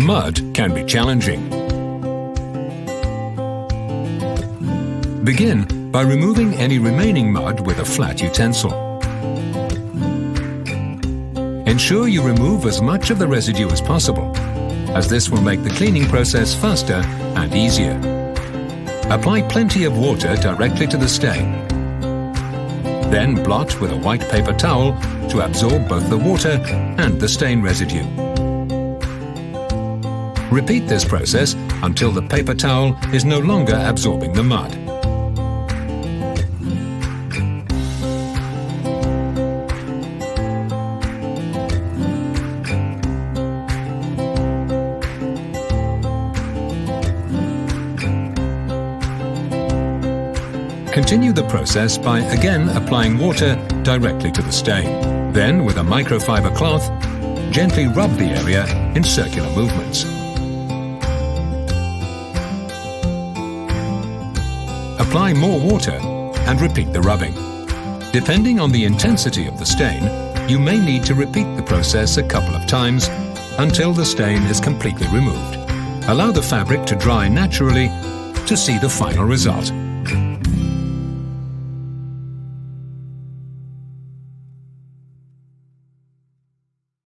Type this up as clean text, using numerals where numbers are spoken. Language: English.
Mud can be challenging. Begin by removing any remaining mud with a flat utensil. Ensure you remove as much of the residue as possible, as this will make the cleaning process faster and easier. Apply plenty of water directly to the stain. Then blot with a white paper towel to absorb both the water and the stain residue. Repeat this process until the paper towel is no longer absorbing the mud. Continue the process by again applying water directly to the stain. Then, with a microfiber cloth, gently rub the area in circular movements. Apply more water and repeat the rubbing. Depending on the intensity of the stain, you may need to repeat the process a couple of times until the stain is completely removed. Allow the fabric to dry naturally to see the final result.